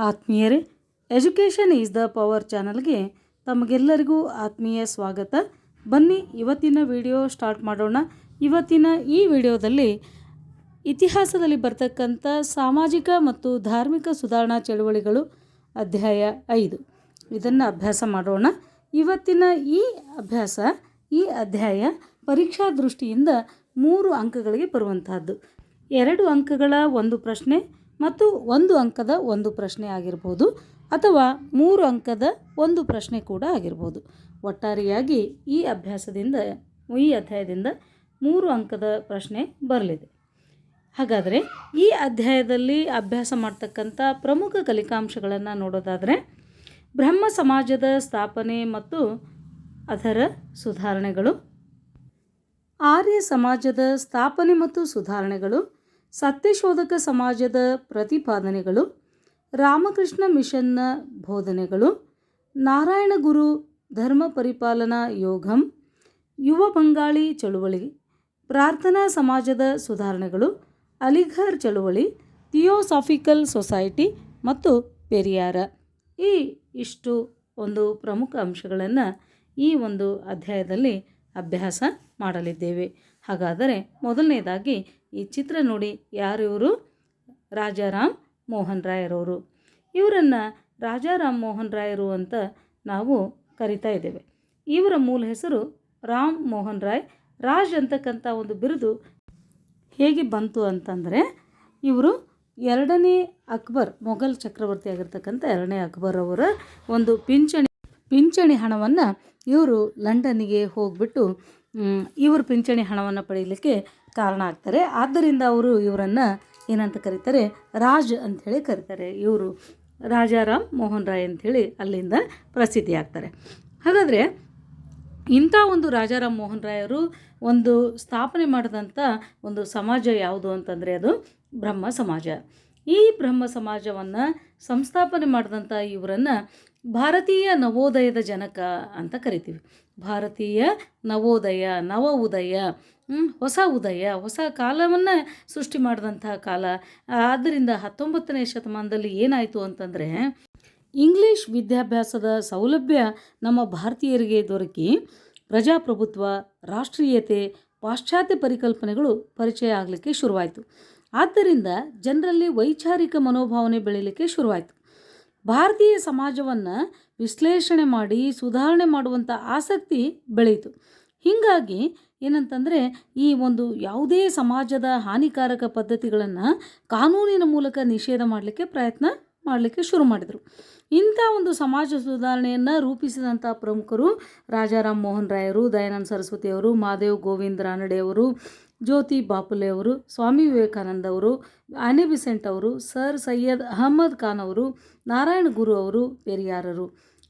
ಆತ್ಮೀಯರೇ, education is the power ಚಾನಲ್ಗೆ ತಮಗೆಲ್ಲರಿಗೂ ಆತ್ಮೀಯ ಸ್ವಾಗತ. ಬನ್ನಿ ಇವತ್ತಿನ ವಿಡಿಯೋ ಸ್ಟಾರ್ಟ್ ಮಾಡೋಣ. ಇವತ್ತಿನ ಈ ವಿಡಿಯೋದಲ್ಲಿ ಇತಿಹಾಸದಲ್ಲಿ ಬರ್ತಕ್ಕಂಥ ಸಾಮಾಜಿಕ ಮತ್ತು ಧಾರ್ಮಿಕ ಸುಧಾರಣಾ ಚಳುವಳಿಗಳು ಅಧ್ಯಾಯ 5 ಇದನ್ನು ಅಭ್ಯಾಸ ಮಾಡೋಣ. ಇವತ್ತಿನ ಈ ಅಧ್ಯಾಯ ಪರೀಕ್ಷಾ ದೃಷ್ಟಿಯಿಂದ 3 ಅಂಕಗಳಿಗೆ ಬರುವಂತಹದ್ದು. 2 ಅಂಕಗಳ ಒಂದು ಪ್ರಶ್ನೆ ಮತ್ತು 1 ಅಂಕದ ಒಂದು ಪ್ರಶ್ನೆ ಆಗಿರ್ಬೋದು, ಅಥವಾ 3 ಅಂಕದ ಒಂದು ಪ್ರಶ್ನೆ ಕೂಡ ಆಗಿರ್ಬೋದು. ಒಟ್ಟಾರೆಯಾಗಿ ಈ ಅಧ್ಯಾಯದಿಂದ 3 ಅಂಕದ ಪ್ರಶ್ನೆ ಬರಲಿದೆ. ಹಾಗಾದರೆ ಈ ಅಧ್ಯಾಯದಲ್ಲಿ ಅಭ್ಯಾಸ ಮಾಡ್ತಕ್ಕಂಥ ಪ್ರಮುಖ ಕಲಿಕಾಂಶಗಳನ್ನು ನೋಡೋದಾದರೆ, ಬ್ರಹ್ಮ ಸಮಾಜದ ಸ್ಥಾಪನೆ ಮತ್ತು ಅದರ ಸುಧಾರಣೆಗಳು, ಆರ್ಯ ಸಮಾಜದ ಸ್ಥಾಪನೆ ಮತ್ತು ಸುಧಾರಣೆಗಳು, ಸತ್ಯಶೋಧಕ ಸಮಾಜದ ಪ್ರತಿಪಾದನೆಗಳು, ರಾಮಕೃಷ್ಣ ಮಿಷನ್ನ ಬೋಧನೆಗಳು, ನಾರಾಯಣ ಗುರು ಧರ್ಮ ಪರಿಪಾಲನಾ ಯೋಗಂ, ಯುವ ಬಂಗಾಳಿ ಚಳುವಳಿ, ಪ್ರಾರ್ಥನಾ ಸಮಾಜದ ಸುಧಾರಣೆಗಳು, ಅಲಿಘರ್ ಚಳುವಳಿ, ಥಿಯೋಸಾಫಿಕಲ್ ಸೊಸೈಟಿ ಮತ್ತು ಪೆರಿಯಾರ. ಇಷ್ಟು ಒಂದು ಪ್ರಮುಖ ಅಂಶಗಳನ್ನು ಈ ಒಂದು ಅಧ್ಯಾಯದಲ್ಲಿ ಅಭ್ಯಾಸ ಮಾಡಲಿದ್ದೇವೆ. ಹಾಗಾದರೆ ಮೊದಲನೇದಾಗಿ ಈ ಚಿತ್ರ ನೋಡಿ, ಯಾರಿವರು? ರಾಜಾರಾಮ್ ಮೋಹನ್ ರಾಯರವರು. ಇವರನ್ನು ರಾಜಾರಾಮ್ ಮೋಹನ್ ರಾಯರು ಅಂತ ನಾವು ಕರಿತಾ ಇದ್ದೇವೆ. ಇವರ ಮೂಲ ಹೆಸರು ರಾಮ್ ಮೋಹನ್ ರಾಯ್. ರಾಜ್ ಅಂತಕ್ಕಂಥ ಒಂದು ಬಿರುದು ಹೇಗೆ ಬಂತು ಅಂತಂದರೆ, ಇವರು 2ನೇ ಅಕ್ಬರ್, ಮೊಘಲ್ ಚಕ್ರವರ್ತಿ ಆಗಿರ್ತಕ್ಕಂಥ 2ನೇ ಅಕ್ಬರ್ ಅವರ ಒಂದು ಪಿಂಚಣಿ ಹಣವನ್ನು ಇವರು ಲಂಡನ್ನಿಗೆ ಹೋಗ್ಬಿಟ್ಟು ಇವರು ಪಿಂಚಣಿ ಹಣವನ್ನು ಪಡೆಯಲಿಕ್ಕೆ ಕಾರಣ ಆಗ್ತಾರೆ. ಆದ್ದರಿಂದ ಅವರು ಇವರನ್ನು ಏನಂತ ಕರೀತಾರೆ? ರಾಜ್ ಅಂಥೇಳಿ ಕರೀತಾರೆ. ಇವರು ರಾಜಾರಾಮ್ ಮೋಹನ್ ರಾಯ್ ಅಂಥೇಳಿ ಅಲ್ಲಿಂದ ಪ್ರಸಿದ್ಧಿ ಆಗ್ತಾರೆ. ಹಾಗಾದರೆ ಇಂಥ ಒಂದು ರಾಜಾರಾಮ್ ಮೋಹನ್ ರಾಯರು ಒಂದು ಸ್ಥಾಪನೆ ಮಾಡಿದಂಥ ಒಂದು ಸಮಾಜ ಯಾವುದು ಅಂತಂದರೆ ಅದು ಬ್ರಹ್ಮ ಸಮಾಜ. ಈ ಬ್ರಹ್ಮ ಸಮಾಜವನ್ನು ಸಂಸ್ಥಾಪನೆ ಮಾಡಿದಂಥ ಇವರನ್ನು ಭಾರತೀಯ ನವೋದಯದ ಜನಕ ಅಂತ ಕರಿತೀವಿ. ಭಾರತೀಯ ನವೋದಯ, ನವ ಉದಯ, ಹೊಸ ಉದಯ, ಹೊಸ ಕಾಲವನ್ನು ಸೃಷ್ಟಿ ಮಾಡಿದಂತಹ ಕಾಲ. ಆದ್ದರಿಂದ 19ನೇ ಶತಮಾನದಲ್ಲಿ ಏನಾಯಿತು ಅಂತಂದರೆ, ಇಂಗ್ಲೀಷ್ ವಿದ್ಯಾಭ್ಯಾಸದ ಸೌಲಭ್ಯ ನಮ್ಮ ಭಾರತೀಯರಿಗೆ ದೊರಕಿ ಪ್ರಜಾಪ್ರಭುತ್ವ, ರಾಷ್ಟ್ರೀಯತೆ, ಪಾಶ್ಚಾತ್ಯ ಪರಿಕಲ್ಪನೆಗಳು ಪರಿಚಯ ಆಗಲಿಕ್ಕೆ ಶುರುವಾಯಿತು. ಆದ್ದರಿಂದ ಜನರಲ್ಲಿ ವೈಚಾರಿಕ ಮನೋಭಾವನೆ ಬೆಳೀಲಿಕ್ಕೆ ಶುರುವಾಯಿತು. ಭಾರತೀಯ ಸಮಾಜವನ್ನು ವಿಶ್ಲೇಷಣೆ ಮಾಡಿ ಸುಧಾರಣೆ ಮಾಡುವಂಥ ಆಸಕ್ತಿ ಬೆಳೆಯಿತು. ಹೀಗಾಗಿ ಏನಂತಂದರೆ, ಈ ಒಂದು ಯಾವುದೇ ಸಮಾಜದ ಹಾನಿಕಾರಕ ಪದ್ಧತಿಗಳನ್ನು ಕಾನೂನಿನ ಮೂಲಕ ನಿಷೇಧ ಪ್ರಯತ್ನ ಮಾಡಲಿಕ್ಕೆ ಶುರು ಮಾಡಿದರು. ಇಂಥ ಒಂದು ಸಮಾಜ ಸುಧಾರಣೆಯನ್ನು ರೂಪಿಸಿದಂಥ ಪ್ರಮುಖರು ರಾಜಾರಾಮ್ ಮೋಹನ್ ರಾಯರು, ದಯಾನಂದ ಸರಸ್ವತಿಯವರು, ಮಹಾದೇವ್ ಗೋವಿಂದ ರಾನಡೆಯವರು, ಜ್ಯೋತಿ ಬಾಪುಲೆ ಅವರು, ಸ್ವಾಮಿ ವಿವೇಕಾನಂದ ಅವರು, ಆನೆ ಬಿಸೆಂಟ್ ಅವರು, ಸರ್ ಸೈಯದ್ ಅಹಮದ್ ಖಾನ್ ಅವರು, ನಾರಾಯಣ ಗುರು ಅವರು, ಪೆರಿಯಾರರು.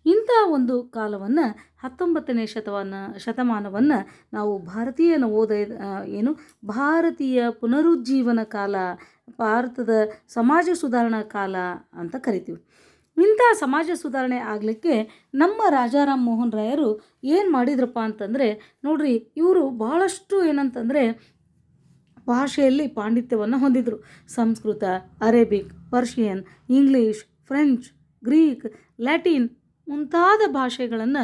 ಇಂಥ ಒಂದು ಕಾಲವನ್ನು 19ನೇ ಶತಮಾನವನ್ನು ನಾವು ಭಾರತೀಯ ನವೋದಯ ಭಾರತೀಯ ಪುನರುಜ್ಜೀವನ ಕಾಲ, ಭಾರತದ ಸಮಾಜ ಸುಧಾರಣಾ ಕಾಲ ಅಂತ ಕರಿತೀವಿ. ಇಂಥ ಸಮಾಜ ಸುಧಾರಣೆ ಆಗಲಿಕ್ಕೆ ನಮ್ಮ ರಾಜಾರಾಮ್ ಮೋಹನ್ ರಾಯರು ಏನು ಮಾಡಿದ್ರಪ್ಪ ಅಂತಂದರೆ, ನೋಡ್ರಿ, ಇವರು ಭಾಳಷ್ಟು ಏನಂತಂದರೆ ಭಾಷೆಯಲ್ಲಿ ಪಾಂಡಿತ್ಯವನ್ನು ಹೊಂದಿದ್ರು. Sanskrit, Arabic, Persian, English, French, Greek, Latin ಮುಂತಾದ ಭಾಷೆಗಳನ್ನು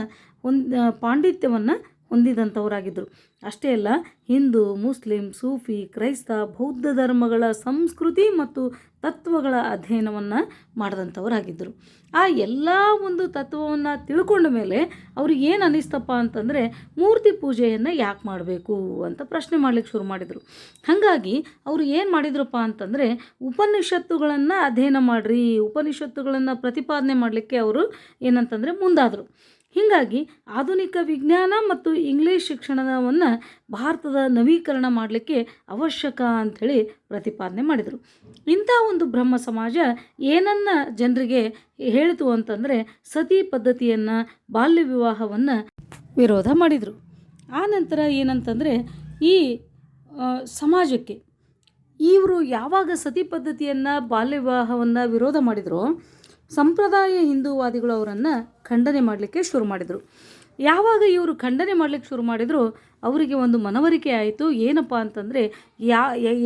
ಪಾಂಡಿತ್ಯವನ್ನು ಹೊಂದಿದಂಥವರಾಗಿದ್ದರು. ಅಷ್ಟೇ ಅಲ್ಲ, ಹಿಂದೂ, ಮುಸ್ಲಿಂ, ಸೂಫಿ, ಕ್ರೈಸ್ತ, ಬೌದ್ಧ ಧರ್ಮಗಳ ಸಂಸ್ಕೃತಿ ಮತ್ತು ತತ್ವಗಳ ಅಧ್ಯಯನವನ್ನು ಮಾಡಿದಂಥವರಾಗಿದ್ದರು. ಆ ಎಲ್ಲ ಒಂದು ತತ್ವವನ್ನು ತಿಳ್ಕೊಂಡ ಮೇಲೆ ಅವ್ರಿಗೆ ಏನು ಅನ್ನಿಸ್ತಪ್ಪ ಅಂತಂದರೆ, ಮೂರ್ತಿ ಪೂಜೆಯನ್ನು ಯಾಕೆ ಮಾಡಬೇಕು ಅಂತ ಪ್ರಶ್ನೆ ಮಾಡಲಿಕ್ಕೆ ಶುರು ಮಾಡಿದರು. ಹಾಗಾಗಿ ಅವರು ಏನು ಮಾಡಿದ್ರಪ್ಪ ಅಂತಂದರೆ, ಉಪನಿಷತ್ತುಗಳನ್ನು ಅಧ್ಯಯನ ಮಾಡಿರಿ, ಉಪನಿಷತ್ತುಗಳನ್ನು ಪ್ರತಿಪಾದನೆ ಮಾಡಲಿಕ್ಕೆ ಅವರು ಏನಂತಂದರೆ ಮುಂದಾದರು. ಹೀಗಾಗಿ ಆಧುನಿಕ ವಿಜ್ಞಾನ ಮತ್ತು ಇಂಗ್ಲೀಷ್ ಶಿಕ್ಷಣವನ್ನು ಭಾರತದ ನವೀಕರಣ ಮಾಡಲಿಕ್ಕೆ ಅವಶ್ಯಕ ಅಂಥೇಳಿ ಪ್ರತಿಪಾದನೆ ಮಾಡಿದರು. ಇಂಥ ಒಂದು ಬ್ರಹ್ಮ ಸಮಾಜ ಏನನ್ನು ಜನರಿಗೆ ಹೇಳಿತು ಅಂತಂದರೆ, ಸತಿ ಪದ್ಧತಿಯನ್ನು, ಬಾಲ್ಯ ವಿವಾಹವನ್ನು ವಿರೋಧ ಮಾಡಿದರು. ಆ ನಂತರ ಏನಂತಂದರೆ, ಈ ಸಮಾಜಕ್ಕೆ ಇವರು ಯಾವಾಗ ಸತಿ ಪದ್ಧತಿಯನ್ನು, ಬಾಲ್ಯ ವಿವಾಹವನ್ನು ವಿರೋಧ ಮಾಡಿದರೋ, ಸಂಪ್ರದಾಯ ಹಿಂದೂವಾದಿಗಳು ಅವರನ್ನು ಖಂಡನೆ ಮಾಡಲಿಕ್ಕೆ ಶುರು ಮಾಡಿದರು. ಯಾವಾಗ ಇವರು ಖಂಡನೆ ಮಾಡಲಿಕ್ಕೆ ಶುರು ಮಾಡಿದರು, ಅವರಿಗೆ ಒಂದು ಮನವರಿಕೆ ಆಯಿತು. ಏನಪ್ಪ ಅಂತಂದರೆ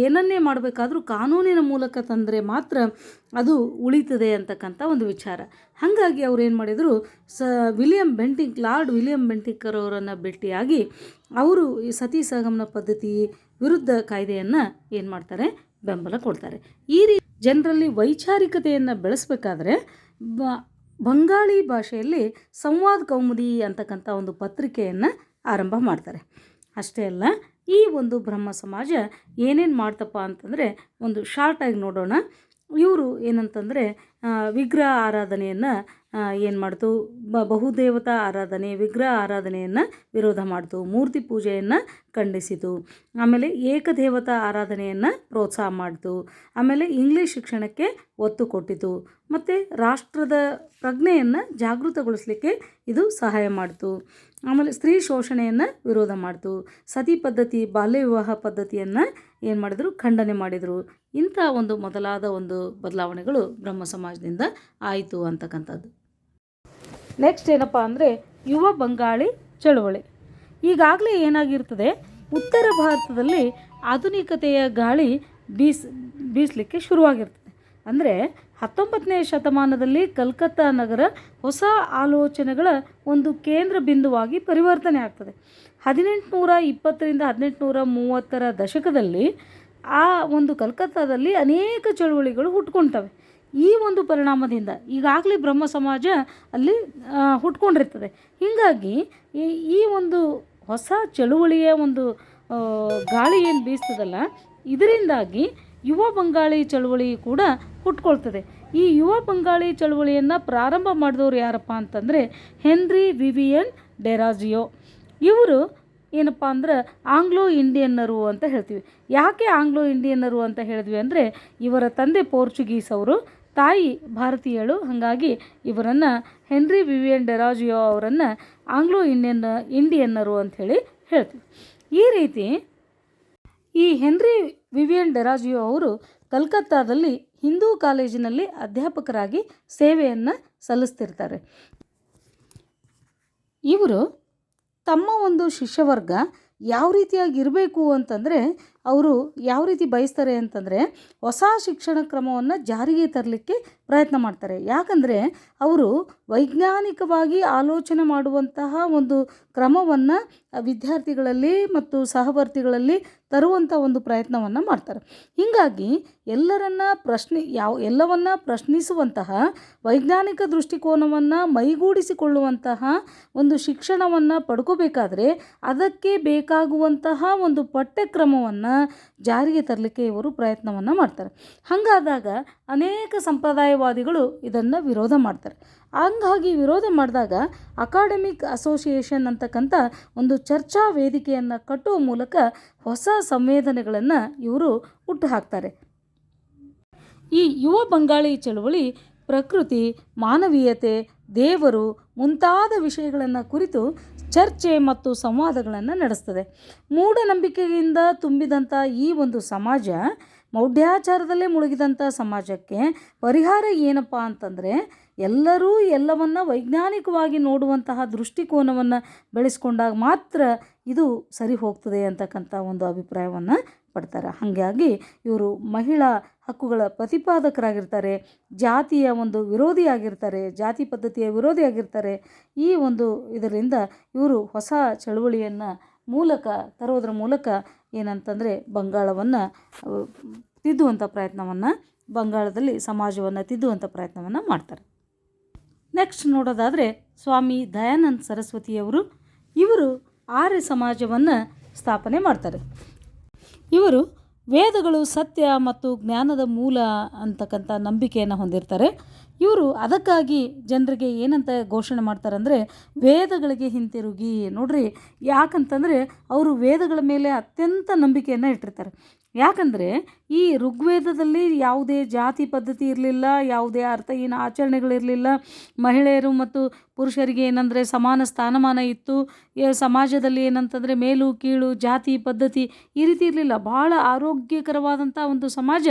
ಏನನ್ನೇ ಮಾಡಬೇಕಾದ್ರೂ ಕಾನೂನಿನ ಮೂಲಕ ತಂದರೆ ಮಾತ್ರ ಅದು ಉಳಿತದೆ ಅಂತಕ್ಕಂಥ ಒಂದು ವಿಚಾರ. ಹಾಗಾಗಿ ಅವ್ರು ಏನು ಮಾಡಿದರು, ಲಾರ್ಡ್ ವಿಲಿಯಂ ಬೆಂಟಿಂಕರ್ ಅವರನ್ನು ಭೇಟಿಯಾಗಿ ಅವರು ಈ ಸತಿ ಸಹಗಮನ ಪದ್ಧತಿ ವಿರುದ್ಧ ಕಾಯ್ದೆಯನ್ನು ಏನು ಮಾಡ್ತಾರೆ, ಬೆಂಬಲ ಕೊಡ್ತಾರೆ. ಈ ರೀತಿ ಜನರಲ್ಲಿ ವೈಚಾರಿಕತೆಯನ್ನು ಬೆಳೆಸಬೇಕಾದ್ರೆ ಬಂಗಾಳಿ ಭಾಷೆಯಲ್ಲಿ ಸಂವಾದ್ ಕೌಮುದಿ ಅಂತಕ್ಕಂಥ ಒಂದು ಪತ್ರಿಕೆಯನ್ನು ಆರಂಭ ಮಾಡ್ತಾರೆ. ಅಷ್ಟೇ ಅಲ್ಲ, ಈ ಒಂದು ಬ್ರಹ್ಮ ಸಮಾಜ ಏನೇನು ಮಾಡ್ತಪ್ಪ ಅಂತಂದರೆ, ಒಂದು ಶಾರ್ಟಾಗಿ ನೋಡೋಣ. ಇವರು ಏನಂತಂದರೆ ವಿಗ್ರಹ ಆರಾಧನೆಯನ್ನು ಏನು ಮಾಡ್ತು, ಬಹುದೇವತಾ ಆರಾಧನೆ, ವಿಗ್ರಹ ಆರಾಧನೆಯನ್ನು ವಿರೋಧ ಮಾಡ್ತು, ಮೂರ್ತಿ ಪೂಜೆಯನ್ನು ಖಂಡಿಸಿತು, ಆಮೇಲೆ ಏಕದೇವತಾ ಆರಾಧನೆಯನ್ನು ಪ್ರೋತ್ಸಾಹ ಮಾಡ್ತು, ಆಮೇಲೆ ಇಂಗ್ಲೀಷ್ ಶಿಕ್ಷಣಕ್ಕೆ ಒತ್ತು ಕೊಟ್ಟಿತು, ಮತ್ತು ರಾಷ್ಟ್ರದ ಪ್ರಜ್ಞೆಯನ್ನು ಜಾಗೃತಗೊಳಿಸಲಿಕ್ಕೆ ಇದು ಸಹಾಯ ಮಾಡ್ತು, ಆಮೇಲೆ ಸ್ತ್ರೀ ಶೋಷಣೆಯನ್ನು ವಿರೋಧ ಮಾಡ್ತು, ಸತಿ ಪದ್ಧತಿ, ಬಾಲ್ಯ ವಿವಾಹ ಪದ್ಧತಿಯನ್ನು ಏನು ಮಾಡಿದ್ರು, ಖಂಡನೆ ಮಾಡಿದರು. ಇಂಥ ಒಂದು ಮೊದಲಾದ ಒಂದು ಬದಲಾವಣೆಗಳು ಬ್ರಹ್ಮ ಸಮಾಜದಿಂದ ಆಯಿತು ಅಂತಕ್ಕಂಥದ್ದು. ನೆಕ್ಸ್ಟ್ ಏನಪ್ಪ ಅಂದರೆ ಯುವ ಬಂಗಾಳಿ ಚಳುವಳಿ. ಈಗಾಗಲೇ ಏನಾಗಿರ್ತದೆ, ಉತ್ತರ ಭಾರತದಲ್ಲಿ ಆಧುನಿಕತೆಯ ಗಾಳಿ ಬೀಸಲಿಕ್ಕೆ ಶುರುವಾಗಿರ್ತದೆ. ಅಂದರೆ 19ನೇ ಶತಮಾನದಲ್ಲಿ ಕಲ್ಕತ್ತಾ ನಗರ ಹೊಸ ಆಲೋಚನೆಗಳ ಒಂದು ಕೇಂದ್ರ ಬಿಂದುವಾಗಿ ಪರಿವರ್ತನೆ ಆಗ್ತದೆ. 1820ರಿಂದ 1830 ದಶಕದಲ್ಲಿ ಆ ಒಂದು ಕಲ್ಕತ್ತಾದಲ್ಲಿ ಅನೇಕ ಚಳುವಳಿಗಳು ಹುಟ್ಕೊಳ್ತವೆ. ಈ ಒಂದು ಪರಿಣಾಮದಿಂದ ಈಗಾಗಲೇ ಬ್ರಹ್ಮ ಸಮಾಜ ಅಲ್ಲಿ ಹುಟ್ಕೊಂಡಿರ್ತದೆ. ಹೀಗಾಗಿ ಈ ಒಂದು ಹೊಸ ಚಳುವಳಿಯ ಒಂದು ಗಾಳಿ ಏನು ಬೀಸ್ತದಲ್ಲ, ಇದರಿಂದಾಗಿ ಯುವ ಬಂಗಾಳಿ ಚಳುವಳಿ ಕೂಡ ಹುಟ್ಕೊಳ್ತದೆ. ಈ ಯುವ ಬಂಗಾಳಿ ಚಳುವಳಿಯನ್ನು ಪ್ರಾರಂಭ ಮಾಡಿದವರು ಯಾರಪ್ಪ ಅಂತಂದರೆ ಹೆನ್ರಿ ವಿವಿಯನ್ ಡೆರಾಜಿಯೋ. ಇವರು ಏನಪ್ಪ ಅಂದ್ರೆ ಆಂಗ್ಲೋ ಇಂಡಿಯನ್ನರು ಅಂತ ಹೇಳ್ತೀವಿ. ಯಾಕೆ ಆಂಗ್ಲೋ ಇಂಡಿಯನ್ನರು ಅಂತ ಹೇಳಿದ್ವಿ ಅಂದರೆ, ಇವರ ತಂದೆ ಪೋರ್ಚುಗೀಸ್ ಅವರು, ತಾಯಿ ಭಾರತೀಯಳು. ಹಾಗಾಗಿ ಇವರನ್ನು ಹೆನ್ರಿ ವಿವಿಯನ್ ಡೆರಾಜಿಯೋ ಅವರನ್ನು ಆಂಗ್ಲೋ ಇಂಡಿಯನ್ನರು ಅಂಥೇಳಿ ಹೇಳ್ತೀವಿ. ಈ ರೀತಿ ಈ ಹೆನ್ರಿ ವಿವಿಯನ್ ಡೆರಾಜಿಯೋ ಅವರು ಕಲ್ಕತ್ತಾದಲ್ಲಿ ಹಿಂದೂ ಕಾಲೇಜಿನಲ್ಲಿ ಅಧ್ಯಾಪಕರಾಗಿ ಸೇವೆಯನ್ನು ಸಲ್ಲಿಸ್ತಿರ್ತಾರೆ. ಇವರು ತಮ್ಮ ಒಂದು ಶಿಷ್ಯವರ್ಗ ಯಾವ ರೀತಿಯಾಗಿ ಇರಬೇಕು ಅಂತಂದರೆ, ಅವರು ಯಾವ ರೀತಿ ಬಯಸ್ತಾರೆ ಅಂತಂದರೆ, ಹೊಸ ಶಿಕ್ಷಣ ಕ್ರಮವನ್ನು ಜಾರಿಗೆ ತರಲಿಕ್ಕೆ ಪ್ರಯತ್ನ ಮಾಡ್ತಾರೆ. ಯಾಕಂದರೆ ಅವರು ವೈಜ್ಞಾನಿಕವಾಗಿ ಆಲೋಚನೆ ಮಾಡುವಂತಹ ಒಂದು ಕ್ರಮವನ್ನು ವಿದ್ಯಾರ್ಥಿಗಳಲ್ಲಿ ಮತ್ತು ಸಹವರ್ತಿಗಳಲ್ಲಿ ತರುವಂಥ ಒಂದು ಪ್ರಯತ್ನವನ್ನು ಮಾಡ್ತಾರೆ. ಹೀಗಾಗಿ ಎಲ್ಲವನ್ನ ಪ್ರಶ್ನಿಸುವಂತಹ ವೈಜ್ಞಾನಿಕ ದೃಷ್ಟಿಕೋನವನ್ನು ಮೈಗೂಡಿಸಿಕೊಳ್ಳುವಂತಹ ಒಂದು ಶಿಕ್ಷಣವನ್ನು ಪಡ್ಕೋಬೇಕಾದ್ರೆ ಅದಕ್ಕೆ ಬೇಕಾಗುವಂತಹ ಒಂದು ಪಠ್ಯಕ್ರಮವನ್ನು ಜಾರಿಗೆ ತರಲಿಕ್ಕೆ ಇವರು ಪ್ರಯತ್ನವನ್ನು ಮಾಡ್ತಾರೆ. ಹಾಗಾದಾಗ ಅನೇಕ ಸಂಪ್ರದಾಯವಾದಿಗಳು ಇದನ್ನು ವಿರೋಧ ಮಾಡ್ತಾರೆ. ಹಂಗಾಗಿ ವಿರೋಧ ಮಾಡಿದಾಗ ಅಕಾಡೆಮಿಕ್ ಅಸೋಸಿಯೇಷನ್ ಅಂತಕ್ಕಂಥ ಒಂದು ಚರ್ಚಾ ವೇದಿಕೆಯನ್ನು ಕಟ್ಟುವ ಮೂಲಕ ಹೊಸ ಸಂವೇದನೆಗಳನ್ನು ಇವರು ಹುಟ್ಟುಹಾಕ್ತಾರೆ. ಈ ಯುವ ಬಂಗಾಳಿ ಚಳುವಳಿ ಪ್ರಕೃತಿ, ಮಾನವೀಯತೆ, ದೇವರು ಮುಂತಾದ ವಿಷಯಗಳನ್ನು ಕುರಿತು ಚರ್ಚೆ ಮತ್ತು ಸಂವಾದಗಳನ್ನು ನಡೆಸ್ತದೆ. ಮೂಢನಂಬಿಕೆಯಿಂದ ತುಂಬಿದಂಥ ಈ ಒಂದು ಸಮಾಜ, ಮೌಢ್ಯಾಚಾರದಲ್ಲೇ ಮುಳುಗಿದಂಥ ಸಮಾಜಕ್ಕೆ ಪರಿಹಾರ ಏನಪ್ಪ ಅಂತಂದರೆ, ಎಲ್ಲರೂ ಎಲ್ಲವನ್ನ ವೈಜ್ಞಾನಿಕವಾಗಿ ನೋಡುವಂತಹ ದೃಷ್ಟಿಕೋನವನ್ನು ಬೆಳೆಸ್ಕೊಂಡಾಗ ಮಾತ್ರ ಇದು ಸರಿ ಹೋಗ್ತದೆ ಅಂತಕ್ಕಂಥ ಒಂದು ಅಭಿಪ್ರಾಯವನ್ನು ಪಡ್ತಾರೆ. ಹಾಗಾಗಿ ಇವರು ಮಹಿಳಾ ಹಕ್ಕುಗಳ ಪ್ರತಿಪಾದಕರಾಗಿರ್ತಾರೆ, ಜಾತಿಯ ಒಂದು ವಿರೋಧಿಯಾಗಿರ್ತಾರೆ, ಜಾತಿ ಪದ್ಧತಿಯ ವಿರೋಧಿಯಾಗಿರ್ತಾರೆ. ಈ ಒಂದು ಇದರಿಂದ ಇವರು ಹೊಸ ಚಳುವಳಿಯನ್ನು ತರೋದ್ರ ಮೂಲಕ ಏನಂತಂದರೆ ಬಂಗಾಳವನ್ನು ತಿದ್ದುವಂಥ ಪ್ರಯತ್ನವನ್ನು, ಬಂಗಾಳದಲ್ಲಿ ಸಮಾಜವನ್ನು ತಿದ್ದುವಂಥ ಪ್ರಯತ್ನವನ್ನು ಮಾಡ್ತಾರೆ. ನೆಕ್ಸ್ಟ್ ನೋಡೋದಾದರೆ ಸ್ವಾಮಿ ದಯಾನಂದ ಸರಸ್ವತಿಯವರು, ಇವರು ಆರ್ಯ ಸಮಾಜವನ್ನು ಸ್ಥಾಪನೆ ಮಾಡ್ತಾರೆ. ಇವರು ವೇದಗಳು ಸತ್ಯ ಮತ್ತು ಜ್ಞಾನದ ಮೂಲ ಅಂತಕ್ಕಂಥ ನಂಬಿಕೆಯನ್ನು ಹೊಂದಿರ್ತಾರೆ. ಇವರು ಅದಕ್ಕಾಗಿ ಜನರಿಗೆ ಏನಂತ ಘೋಷಣೆ ಮಾಡ್ತಾರೆ ಅಂದರೆ, ವೇದಗಳಿಗೆ ಹಿಂತಿರುಗಿ. ನೋಡ್ರಿ, ಯಾಕಂತಂದರೆ ಅವರು ವೇದಗಳ ಮೇಲೆ ಅತ್ಯಂತ ನಂಬಿಕೆಯನ್ನು ಇಟ್ಟಿರ್ತಾರೆ. ಯಾಕಂದರೆ ಈ ಋಗ್ವೇದದಲ್ಲಿ ಯಾವುದೇ ಜಾತಿ ಪದ್ಧತಿ ಇರಲಿಲ್ಲ, ಯಾವುದೇ ಅರ್ಥಹೀನ ಆಚರಣೆಗಳಿರಲಿಲ್ಲ, ಮಹಿಳೆಯರು ಮತ್ತು ಪುರುಷರಿಗೆ ಏನಂದರೆ ಸಮಾನ ಸ್ಥಾನಮಾನ ಇತ್ತು. ಸಮಾಜದಲ್ಲಿ ಏನಂತಂದರೆ ಮೇಲು ಕೀಳು ಜಾತಿ ಪದ್ಧತಿ ಈ ರೀತಿ ಇರಲಿಲ್ಲ. ಭಾಳ ಆರೋಗ್ಯಕರವಾದಂಥ ಒಂದು ಸಮಾಜ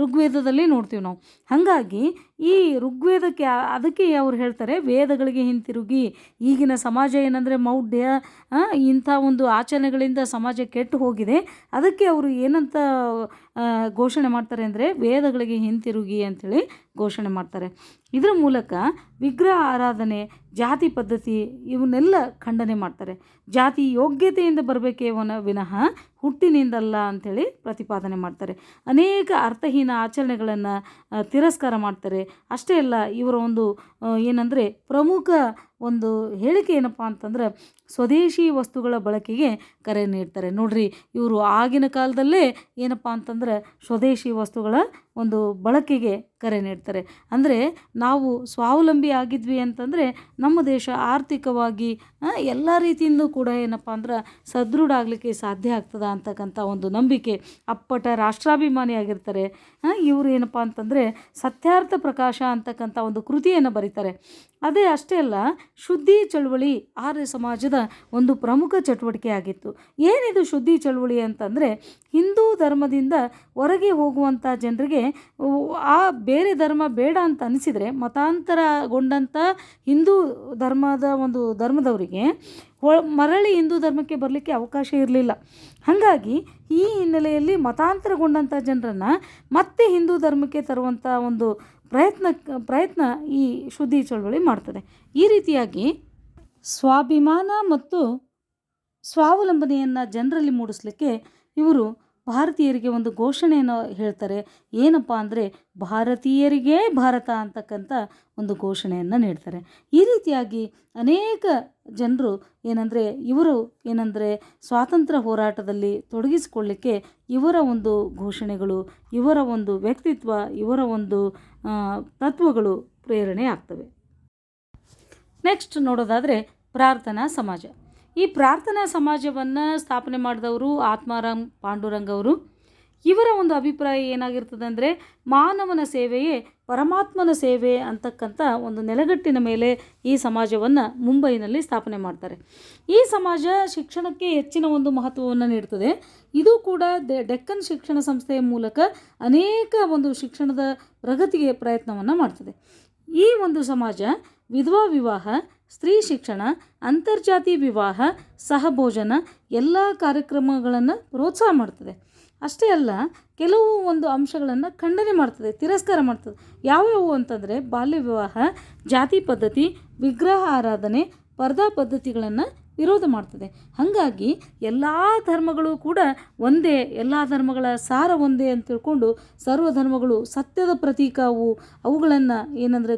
ಋಗ್ವೇದದಲ್ಲಿ ನೋಡ್ತೀವಿ ನಾವು. ಹಾಗಾಗಿ ಈ ಋಗ್ವೇದಕ್ಕೆ ಅದಕ್ಕೆ ಅವ್ರು ಹೇಳ್ತಾರೆ ವೇದಗಳಿಗೆ ಹಿಂತಿರುಗಿ. ಈಗಿನ ಸಮಾಜ ಏನಂದರೆ ಮೌಢ್ಯ ಇಂಥ ಒಂದು ಆಚರಣೆಗಳಿಂದ ಸಮಾಜ ಕೆಟ್ಟು ಹೋಗಿದೆ. ಅದಕ್ಕೆ ಅವರು ಏನಂತ ಘೋಷಣೆ ಮಾಡ್ತಾರೆ ಅಂದರೆ ವೇದಗಳಿಗೆ ಹಿಂತಿರುಗಿ ಅಂಥೇಳಿ ಘೋಷಣೆ ಮಾಡ್ತಾರೆ. ಇದರ ಮೂಲಕ ವಿಗ್ರಹ ಆರಾಧನೆ ಜಾತಿ ಪದ್ಧತಿ ಇವನ್ನೆಲ್ಲ ಖಂಡನೆ ಮಾಡ್ತಾರೆ. ಜಾತಿ ಯೋಗ್ಯತೆಯಿಂದ ಬರಬೇಕೇ ವಿನಃ ಹುಟ್ಟಿನಿಂದಲ್ಲ ಅಂಥೇಳಿ ಪ್ರತಿಪಾದನೆ ಮಾಡ್ತಾರೆ. ಅನೇಕ ಅರ್ಥಹೀನ ಆಚರಣೆಗಳನ್ನು ತಿರಸ್ಕಾರ ಮಾಡ್ತಾರೆ. ಅಷ್ಟೇ ಅಲ್ಲ, ಇವರ ಒಂದು ಏನಂದರೆ ಪ್ರಮುಖ ಒಂದು ಹೇಳಿಕೆ ಏನಪ್ಪ ಅಂತಂದ್ರೆ ಸ್ವದೇಶಿ ವಸ್ತುಗಳ ಬಳಕೆಗೆ ಕರೆ ನೀಡ್ತಾರೆ. ನೋಡ್ರಿ, ಇವರು ಆಗಿನ ಕಾಲದಲ್ಲೇ ಏನಪ್ಪ ಅಂತಂದ್ರೆ ಸ್ವದೇಶಿ ವಸ್ತುಗಳ ಒಂದು ಬಳಕೆಗೆ ಕರೆ ನೀಡ್ತಾರೆ. ಅಂದರೆ ನಾವು ಸ್ವಾವಲಂಬಿ ಆಗಿದ್ವಿ ಅಂತಂದರೆ ನಮ್ಮ ದೇಶ ಆರ್ಥಿಕವಾಗಿ ಎಲ್ಲ ರೀತಿಯಿಂದ ಕೂಡ ಏನಪ್ಪ ಅಂದ್ರೆ ಸದೃಢ ಆಗಲಿಕ್ಕೆ ಸಾಧ್ಯ ಆಗ್ತದೆ ಅಂತಕ್ಕಂಥ ಒಂದು ನಂಬಿಕೆ. ಅಪ್ಪಟ ರಾಷ್ಟ್ರಾಭಿಮಾನಿ ಆಗಿರ್ತಾರೆ. ಇವರು ಏನಪ್ಪ ಅಂತಂದರೆ ಸತ್ಯಾರ್ಥ ಪ್ರಕಾಶ ಅಂತಕ್ಕಂಥ ಒಂದು ಕೃತಿಯನ್ನು ಬರೀತಾರೆ. ಅದೇ ಅಷ್ಟೇ ಅಲ್ಲ, ಶುದ್ಧಿ ಚಳುವಳಿ ಆರ್ಯ ಸಮಾಜದ ಒಂದು ಪ್ರಮುಖ ಚಟುವಟಿಕೆ ಆಗಿತ್ತು. ಏನಿದು ಶುದ್ಧಿ ಚಳುವಳಿ ಅಂತಂದರೆ ಹಿಂದೂ ಧರ್ಮದಿಂದ ಹೊರಗೆ ಹೋಗುವಂಥ ಜನರಿಗೆ ಆ ಬೇರೆ ಧರ್ಮ ಬೇಡ ಅಂತ ಅನಿಸಿದರೆ ಮತಾಂತರಗೊಂಡಂಥ ಹಿಂದೂ ಧರ್ಮದವರಿಗೆ ಮರಳಿ ಹಿಂದೂ ಧರ್ಮಕ್ಕೆ ಬರಲಿಕ್ಕೆ ಅವಕಾಶ ಇರಲಿಲ್ಲ. ಹಾಗಾಗಿ ಈ ಹಿನ್ನೆಲೆಯಲ್ಲಿ ಮತಾಂತರಗೊಂಡಂಥ ಜನರನ್ನು ಮತ್ತೆ ಹಿಂದೂ ಧರ್ಮಕ್ಕೆ ತರುವಂಥ ಒಂದು ಪ್ರಯತ್ನ ಈ ಶುದ್ಧಿ ಚಳವಳಿ ಮಾಡ್ತದೆ. ಈ ರೀತಿಯಾಗಿ ಸ್ವಾಭಿಮಾನ ಮತ್ತು ಸ್ವಾವಲಂಬನೆಯನ್ನು ಜನರಲ್ಲಿ ಮೂಡಿಸಲಿಕ್ಕೆ ಇವರು ಭಾರತೀಯರಿಗೆ ಒಂದು ಘೋಷಣೆಯನ್ನು ಹೇಳ್ತಾರೆ. ಏನಪ್ಪ ಅಂದರೆ ಭಾರತೀಯರಿಗೇ ಭಾರತ ಅಂತಕ್ಕಂಥ ಒಂದು ಘೋಷಣೆಯನ್ನು ನೀಡ್ತಾರೆ. ಈ ರೀತಿಯಾಗಿ ಅನೇಕ ಜನರು ಇವರು ಸ್ವಾತಂತ್ರ್ಯ ಹೋರಾಟದಲ್ಲಿ ತೊಡಗಿಸಿಕೊಳ್ಳಿಕ್ಕೆ ಇವರ ಒಂದು ಘೋಷಣೆಗಳು, ಇವರ ಒಂದು ವ್ಯಕ್ತಿತ್ವ, ಇವರ ಒಂದು ತತ್ವಗಳು ಪ್ರೇರಣೆ ಆಗ್ತವೆ. ನೆಕ್ಸ್ಟ್ ನೋಡೋದಾದರೆ ಪ್ರಾರ್ಥನಾ ಸಮಾಜ. ಈ ಪ್ರಾರ್ಥನಾ ಸಮಾಜವನ್ನು ಸ್ಥಾಪನೆ ಮಾಡಿದವರು ಆತ್ಮಾರಾಮ್ ಪಾಂಡುರಂಗ್ ಅವರು. ಇವರ ಒಂದು ಅಭಿಪ್ರಾಯ ಏನಾಗಿರ್ತದೆ ಅಂದರೆ ಮಾನವನ ಸೇವೆಯೇ ಪರಮಾತ್ಮನ ಸೇವೆ ಅಂತಕ್ಕಂಥ ಒಂದು ನೆಲೆಗಟ್ಟಿನ ಮೇಲೆ ಈ ಸಮಾಜವನ್ನು ಮುಂಬೈನಲ್ಲಿ ಸ್ಥಾಪನೆ ಮಾಡ್ತಾರೆ. ಈ ಸಮಾಜ ಶಿಕ್ಷಣಕ್ಕೆ ಹೆಚ್ಚಿನ ಒಂದು ಮಹತ್ವವನ್ನು ನೀಡ್ತದೆ. ಇದು ಕೂಡ ಡೆಕ್ಕನ್ ಶಿಕ್ಷಣ ಸಂಸ್ಥೆಯ ಮೂಲಕ ಅನೇಕ ಒಂದು ಶಿಕ್ಷಣದ ಪ್ರಗತಿಗೆ ಪ್ರಯತ್ನವನ್ನು ಮಾಡ್ತದೆ. ಈ ಒಂದು ಸಮಾಜ ವಿಧವಾ ವಿವಾಹ, ಸ್ತ್ರೀ ಶಿಕ್ಷಣ, ಅಂತರ್ಜಾತಿ ವಿವಾಹ, ಸಹಭೋಜನ ಎಲ್ಲ ಕಾರ್ಯಕ್ರಮಗಳನ್ನು ಪ್ರೋತ್ಸಾಹ ಮಾಡ್ತದೆ. ಅಷ್ಟೇ ಅಲ್ಲ, ಕೆಲವು ಒಂದು ಅಂಶಗಳನ್ನು ಖಂಡನೆ ಮಾಡ್ತದೆ, ತಿರಸ್ಕಾರ ಮಾಡ್ತದೆ. ಯಾವ್ಯಾವು ಅಂತಂದರೆ ಬಾಲ್ಯ ವಿವಾಹ, ಜಾತಿ ಪದ್ಧತಿ, ವಿಗ್ರಹ ಆರಾಧನೆ, ಪರ್ದಾ ಪದ್ಧತಿಗಳನ್ನು ವಿರೋಧ ಮಾಡ್ತದೆ. ಹಾಗಾಗಿ ಎಲ್ಲ ಧರ್ಮಗಳು ಕೂಡ ಒಂದೇ, ಎಲ್ಲ ಧರ್ಮಗಳ ಸಾರ ಒಂದೇ ಅಂತ ತಿಳ್ಕೊಂಡು ಸರ್ವ ಧರ್ಮಗಳು ಸತ್ಯದ ಪ್ರತೀಕ ಅವುಗಳನ್ನು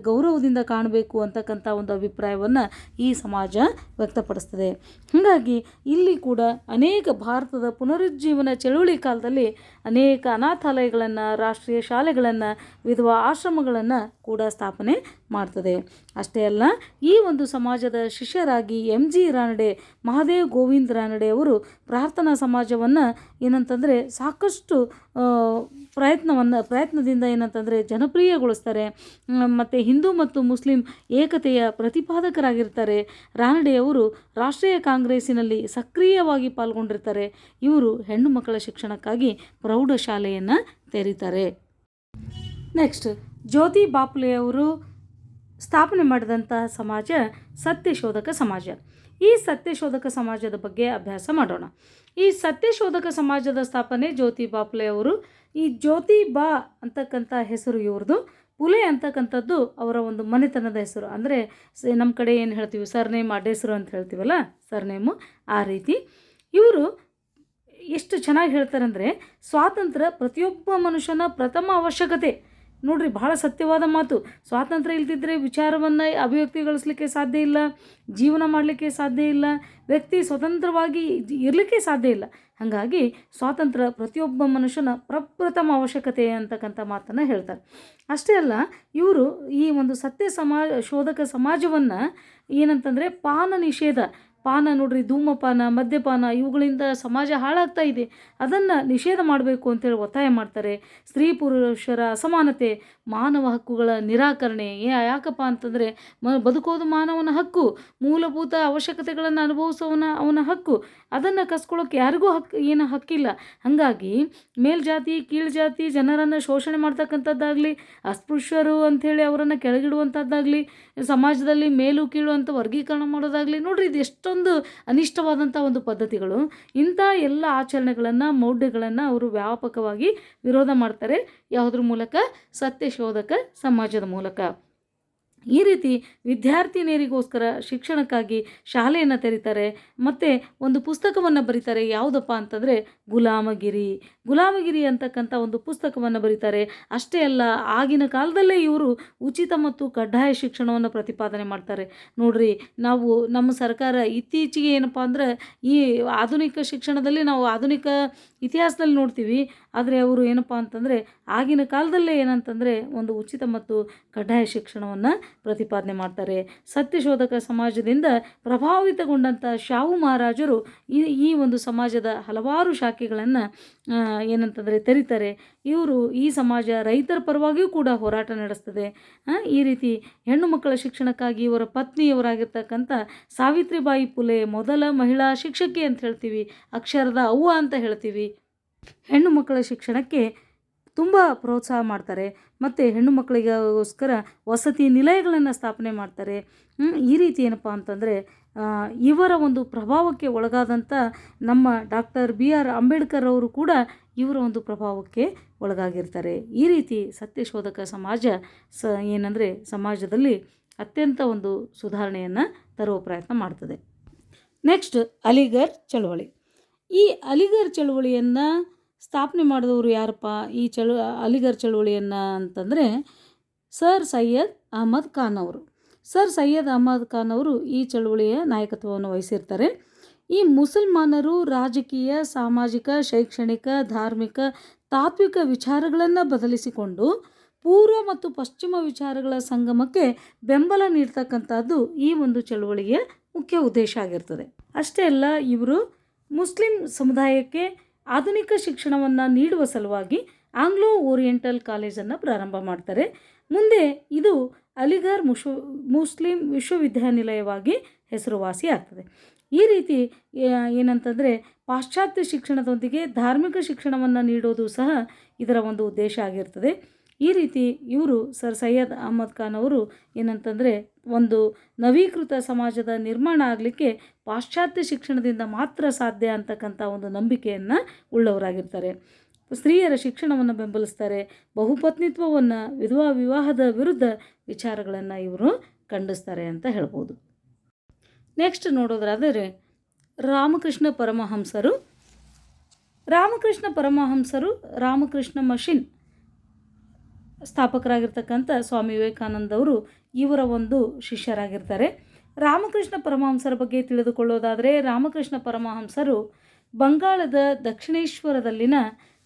ಗೌರವದಿಂದ ಕಾಣಬೇಕು ಅಂತಕ್ಕಂಥ ಒಂದು ಅಭಿಪ್ರಾಯವನ್ನು ಈ ಸಮಾಜ ವ್ಯಕ್ತಪಡಿಸ್ತದೆ. ಹಾಗಾಗಿ ಇಲ್ಲಿ ಕೂಡ ಅನೇಕ ಭಾರತದ ಪುನರುಜ್ಜೀವನ ಚಳುವಳಿ ಕಾಲದಲ್ಲಿ ಅನೇಕ ಅನಾಥಾಲಯಗಳನ್ನು, ರಾಷ್ಟ್ರೀಯ ಶಾಲೆಗಳನ್ನು, ವಿಧವಾ ಆಶ್ರಮಗಳನ್ನು ಕೂಡ ಸ್ಥಾಪನೆ ಮಾಡ್ತದೆ. ಅಷ್ಟೇ ಅಲ್ಲ, ಈ ಒಂದು ಸಮಾಜದ ಶಿಷ್ಯರಾಗಿ MG ರಾನಡೆ, ಮಹಾದೇವ್ ಗೋವಿಂದ್ ರಾನಡೆ ಅವರು ಪ್ರಾರ್ಥನಾ ಸಮಾಜವನ್ನು ಸಾಕಷ್ಟು ಪ್ರಯತ್ನದಿಂದ ಜನಪ್ರಿಯಗೊಳಿಸ್ತಾರೆ. ಮತ್ತು ಹಿಂದೂ ಮತ್ತು ಮುಸ್ಲಿಂ ಏಕತೆಯ ಪ್ರತಿಪಾದಕರಾಗಿರ್ತಾರೆ. ರಾನಡೆಯವರು ರಾಷ್ಟ್ರೀಯ ಕಾಂಗ್ರೆಸ್ಸಿನಲ್ಲಿ ಸಕ್ರಿಯವಾಗಿ ಪಾಲ್ಗೊಂಡಿರ್ತಾರೆ. ಇವರು ಹೆಣ್ಣು ಮಕ್ಕಳ ಶಿಕ್ಷಣಕ್ಕಾಗಿ ಪ್ರೌಢಶಾಲೆಯನ್ನು ತೆರೀತಾರೆ. ನೆಕ್ಸ್ಟ್, ಜ್ಯೋತಿ ಬಾಪುಲೆಯವರು ಸ್ಥಾಪನೆ ಮಾಡಿದಂತಹ ಸಮಾಜ ಸತ್ಯಶೋಧಕ ಸಮಾಜ. ಈ ಸತ್ಯಶೋಧಕ ಸಮಾಜದ ಬಗ್ಗೆ ಅಭ್ಯಾಸ ಮಾಡೋಣ. ಈ ಸತ್ಯಶೋಧಕ ಸಮಾಜದ ಸ್ಥಾಪನೆ ಜ್ಯೋತಿ ಬಾಪುಲೆ ಅವರು. ಈ ಜ್ಯೋತಿ ಬಾ ಅಂತಕ್ಕಂಥ ಹೆಸರು ಇವ್ರದ್ದು. ಪುಲೆ ಅಂತಕ್ಕಂಥದ್ದು ಅವರ ಒಂದು ಮನೆತನದ ಹೆಸರು. ಅಂದರೆ ನಮ್ಮ ಕಡೆ ಏನು ಹೇಳ್ತೀವಿ, ಸರ್ನೇಮ್ ಅಡ್ಡೆಸರು ಅಂತ ಹೇಳ್ತೀವಲ್ಲ, ಸರ್ನೇಮು ಆ ರೀತಿ. ಇವರು ಎಷ್ಟು ಚೆನ್ನಾಗಿ ಹೇಳ್ತಾರೆ ಅಂದರೆ ಸ್ವಾತಂತ್ರ್ಯ ಪ್ರತಿಯೊಬ್ಬ ಮನುಷ್ಯನ ಪ್ರಥಮ ಅವಶ್ಯಕತೆ. ನೋಡ್ರಿ, ಬಹಳ ಸತ್ಯವಾದ ಮಾತು. ಸ್ವಾತಂತ್ರ್ಯ ಇಲ್ದಿದ್ದರೆ ವಿಚಾರವನ್ನು ಅಭಿವ್ಯಕ್ತಿಗೊಳಿಸಲಿಕ್ಕೆ ಸಾಧ್ಯ ಇಲ್ಲ, ಜೀವನ ಮಾಡಲಿಕ್ಕೆ ಸಾಧ್ಯ ಇಲ್ಲ, ವ್ಯಕ್ತಿ ಸ್ವತಂತ್ರವಾಗಿ ಇರಲಿಕ್ಕೆ ಸಾಧ್ಯ ಇಲ್ಲ. ಹಾಗಾಗಿ ಸ್ವಾತಂತ್ರ್ಯ ಪ್ರತಿಯೊಬ್ಬ ಮನುಷ್ಯನ ಪ್ರಪ್ರಥಮ ಅವಶ್ಯಕತೆ ಅಂತಕ್ಕಂಥ ಮಾತನ್ನು ಹೇಳ್ತಾರೆ. ಅಷ್ಟೇ ಅಲ್ಲ, ಇವರು ಈ ಒಂದು ಶೋಧಕ ಸಮಾಜವನ್ನು ಪಾನ ನಿಷೇಧ, ಪಾನ ನೋಡ್ರಿ, ಧೂಮಪಾನ, ಮದ್ಯಪಾನ ಇವುಗಳಿಂದ ಸಮಾಜ ಹಾಳಾಗ್ತಾ ಇದೆ, ಅದನ್ನು ನಿಷೇಧ ಮಾಡಬೇಕು ಅಂತೇಳಿ ಒತ್ತಾಯ ಮಾಡ್ತಾರೆ. ಸ್ತ್ರೀ ಪುರುಷರ ಅಸಮಾನತೆ, ಮಾನವ ಹಕ್ಕುಗಳ ನಿರಾಕರಣೆ. ಯಾಕಪ್ಪ ಅಂತಂದರೆ ಬದುಕೋದು ಮಾನವನ ಹಕ್ಕು, ಮೂಲಭೂತ ಅವಶ್ಯಕತೆಗಳನ್ನು ಅವನ ಹಕ್ಕು. ಅದನ್ನು ಕಸ್ಕೊಳ್ಳೋಕೆ ಯಾರಿಗೂ ಹಕ್ಕಿಲ್ಲ. ಹಾಗಾಗಿ ಮೇಲ್ಜಾತಿ ಕೀಳ್ಜಾತಿ ಜನರನ್ನು ಶೋಷಣೆ ಮಾಡ್ತಕ್ಕಂಥದ್ದಾಗಲಿ, ಅಸ್ಪೃಶ್ಯರು ಅಂಥೇಳಿ ಅವರನ್ನು ಕೆಳಗಿಡುವಂಥದ್ದಾಗಲಿ, ಸಮಾಜದಲ್ಲಿ ಮೇಲು ಕೀಳು ಅಂತ ವರ್ಗೀಕರಣ ಮಾಡೋದಾಗಲಿ, ನೋಡ್ರಿ ಇದು ಎಷ್ಟೊಂದು ಅನಿಷ್ಟವಾದಂಥ ಒಂದು ಪದ್ಧತಿಗಳು. ಇಂಥ ಎಲ್ಲ ಆಚರಣೆಗಳನ್ನು, ಮೌಢ್ಯಗಳನ್ನು ಅವರು ವ್ಯಾಪಕವಾಗಿ ವಿರೋಧ ಮಾಡ್ತಾರೆ. ಯಾವುದ್ರ ಮೂಲಕ? ಸತ್ಯಶೋಧಕ ಸಮಾಜದ ಮೂಲಕ. ಈ ರೀತಿ ವಿದ್ಯಾರ್ಥಿನಿಯರಿಗೋಸ್ಕರ ಶಿಕ್ಷಣಕ್ಕಾಗಿ ಶಾಲೆಯನ್ನು ತೆರೀತಾರೆ ಮತ್ತು ಒಂದು ಪುಸ್ತಕವನ್ನು ಬರೀತಾರೆ. ಯಾವುದಪ್ಪ ಅಂತಂದರೆ ಗುಲಾಮಗಿರಿ ಅಂತಕ್ಕಂಥ ಒಂದು ಪುಸ್ತಕವನ್ನು ಬರೀತಾರೆ. ಅಷ್ಟೇ ಅಲ್ಲ, ಆಗಿನ ಕಾಲದಲ್ಲೇ ಇವರು ಉಚಿತ ಮತ್ತು ಕಡ್ಡಾಯ ಶಿಕ್ಷಣವನ್ನು ಪ್ರತಿಪಾದನೆ ಮಾಡ್ತಾರೆ. ನೋಡ್ರಿ, ನಮ್ಮ ಸರ್ಕಾರ ಇತ್ತೀಚೆಗೆ ಏನಪ್ಪ ಅಂದ್ರೆ ಈ ಆಧುನಿಕ ಶಿಕ್ಷಣದಲ್ಲಿ ನಾವು ಆಧುನಿಕ ಇತಿಹಾಸದಲ್ಲಿ ನೋಡ್ತೀವಿ. ಆದರೆ ಅವರು ಏನಪ್ಪ ಅಂತಂದರೆ ಆಗಿನ ಕಾಲದಲ್ಲೇ ಏನಂತಂದರೆ ಒಂದು ಉಚಿತ ಮತ್ತು ಕಡ್ಡಾಯ ಶಿಕ್ಷಣವನ್ನು ಪ್ರತಿಪಾದನೆ ಮಾಡ್ತಾರೆ. ಸತ್ಯಶೋಧಕ ಸಮಾಜದಿಂದ ಪ್ರಭಾವಿತಗೊಂಡಂಥ ಶಾಹು ಮಹಾರಾಜರು ಈ ಒಂದು ಸಮಾಜದ ಹಲವಾರು ಶಾಖೆಗಳನ್ನು ಏನಂತಂದರೆ ತೆರೀತಾರೆ. ಇವರು ಈ ಸಮಾಜ ರೈತರ ಪರವಾಗಿಯೂ ಕೂಡ ಹೋರಾಟ ನಡೆಸ್ತದೆ. ಈ ರೀತಿ ಹೆಣ್ಣು ಮಕ್ಕಳ ಶಿಕ್ಷಣಕ್ಕಾಗಿ ಇವರ ಪತ್ನಿಯವರಾಗಿರ್ತಕ್ಕಂಥ ಸಾವಿತ್ರಿಬಾಯಿ ಫುಲೆ ಮೊದಲ ಮಹಿಳಾ ಶಿಕ್ಷಕಿ ಅಂತ ಹೇಳ್ತೀವಿ, ಅಕ್ಷರದ ಅವ್ವ ಅಂತ ಹೇಳ್ತೀವಿ. ಹೆಣ್ಣು ಮಕ್ಕಳ ಶಿಕ್ಷಣಕ್ಕೆ ತುಂಬ ಪ್ರೋತ್ಸಾಹ ಮಾಡ್ತಾರೆ ಮತ್ತು ಹೆಣ್ಣು ಮಕ್ಕಳಿಗೋಸ್ಕರ ವಸತಿ ನಿಲಯಗಳನ್ನು ಸ್ಥಾಪನೆ ಮಾಡ್ತಾರೆ. ಈ ರೀತಿ ಏನಪ್ಪ ಅಂತಂದರೆ ಇವರ ಒಂದು ಪ್ರಭಾವಕ್ಕೆ ಒಳಗಾದಂಥ ನಮ್ಮ ಡಾಕ್ಟರ್ BR ಅಂಬೇಡ್ಕರ್ ಅವರು ಕೂಡ ಇವರ ಒಂದು ಪ್ರಭಾವಕ್ಕೆ ಒಳಗಾಗಿರ್ತಾರೆ. ಈ ರೀತಿ ಸತ್ಯಶೋಧಕ ಸಮಾಜ ಏನಂದರೆ ಸಮಾಜದಲ್ಲಿ ಅತ್ಯಂತ ಒಂದು ಸುಧಾರಣೆಯನ್ನು ತರುವ ಪ್ರಯತ್ನ ಮಾಡ್ತದೆ. ನೆಕ್ಸ್ಟ್, ಅಲಿಗರ್ ಚಳವಳಿ. ಈ ಅಲಿಗರ್ ಚಳವಳಿಯನ್ನು ಸ್ಥಾಪನೆ ಮಾಡಿದವರು ಯಾರಪ್ಪ? ಅಲಿಗರ್ ಚಳವಳಿಯನ್ನು ಅಂತಂದರೆ ಸರ್ ಸೈಯದ್ ಅಹಮದ್ ಖಾನ್ ಅವರು. ಸರ್ ಸೈಯದ್ ಅಹಮದ್ ಖಾನ್ ಅವರು ಈ ಚಳವಳಿಯ ನಾಯಕತ್ವವನ್ನು ವಹಿಸಿರ್ತಾರೆ. ಈ ಮುಸಲ್ಮಾನರು ರಾಜಕೀಯ, ಸಾಮಾಜಿಕ, ಶೈಕ್ಷಣಿಕ, ಧಾರ್ಮಿಕ, ತಾತ್ವಿಕ ವಿಚಾರಗಳನ್ನು ಬದಲಿಸಿಕೊಂಡು ಪೂರ್ವ ಮತ್ತು ಪಶ್ಚಿಮ ವಿಚಾರಗಳ ಸಂಗಮಕ್ಕೆ ಬೆಂಬಲ ನೀಡ್ತಕ್ಕಂಥದ್ದು ಈ ಒಂದು ಚಳವಳಿಯ ಮುಖ್ಯ ಉದ್ದೇಶ ಆಗಿರ್ತದೆ. ಅಷ್ಟೇ ಅಲ್ಲ, ಇವರು ಮುಸ್ಲಿಂ ಸಮುದಾಯಕ್ಕೆ ಆಧುನಿಕ ಶಿಕ್ಷಣವನ್ನು ನೀಡುವ ಸಲುವಾಗಿ ಆಂಗ್ಲೋ ಓರಿಯೆಂಟಲ್ ಕಾಲೇಜನ್ನು ಪ್ರಾರಂಭ ಮಾಡ್ತಾರೆ. ಮುಂದೆ ಇದು ಅಲಿಗರ್ ಮುಸ್ಲಿಂ ವಿಶ್ವವಿದ್ಯಾನಿಲಯವಾಗಿ ಹೆಸರುವಾಸಿ ಆಗ್ತದೆ. ಈ ರೀತಿ ಏನಂತಂದರೆ ಪಾಶ್ಚಾತ್ಯ ಶಿಕ್ಷಣದೊಂದಿಗೆ ಧಾರ್ಮಿಕ ಶಿಕ್ಷಣವನ್ನು ನೀಡೋದು ಸಹ ಇದರ ಒಂದು ಉದ್ದೇಶ ಆಗಿರ್ತದೆ. ಈ ರೀತಿ ಇವರು ಸರ್ ಸೈಯದ್ ಅಹಮದ್ ಖಾನ್ ಅವರು ಏನಂತಂದರೆ ಒಂದು ನವೀಕೃತ ಸಮಾಜದ ನಿರ್ಮಾಣ ಆಗಲಿಕ್ಕೆ ಪಾಶ್ಚಾತ್ಯ ಶಿಕ್ಷಣದಿಂದ ಮಾತ್ರ ಸಾಧ್ಯ ಅಂತಕ್ಕಂಥ ಒಂದು ನಂಬಿಕೆಯನ್ನು ಉಳ್ಳವರಾಗಿರ್ತಾರೆ. ಸ್ತ್ರೀಯರ ಶಿಕ್ಷಣವನ್ನು ಬೆಂಬಲಿಸ್ತಾರೆ. ಬಹುಪತ್ನಿತ್ವವನ್ನು, ವಿಧವಾ ವಿವಾಹದ ವಿರುದ್ಧ ವಿಚಾರಗಳನ್ನು ಇವರು ಖಂಡಿಸ್ತಾರೆ ಅಂತ ಹೇಳ್ಬೋದು. ನೆಕ್ಸ್ಟ್ ನೋಡೋದಾದರೆ ರಾಮಕೃಷ್ಣ ಪರಮಹಂಸರು. ರಾಮಕೃಷ್ಣ ಮಿಷನ್ ಸ್ಥಾಪಕರಾಗಿರ್ತಕ್ಕಂಥ ಸ್ವಾಮಿ ವಿವೇಕಾನಂದವರು ಇವರ ಒಂದು ಶಿಷ್ಯರಾಗಿರ್ತಾರೆ. ರಾಮಕೃಷ್ಣ ಪರಮಹಂಸರ ಬಗ್ಗೆ ತಿಳಿದುಕೊಳ್ಳೋದಾದರೆ ರಾಮಕೃಷ್ಣ ಪರಮಹಂಸರು ಬಂಗಾಳದ ದಕ್ಷಿಣೇಶ್ವರದಲ್ಲಿನ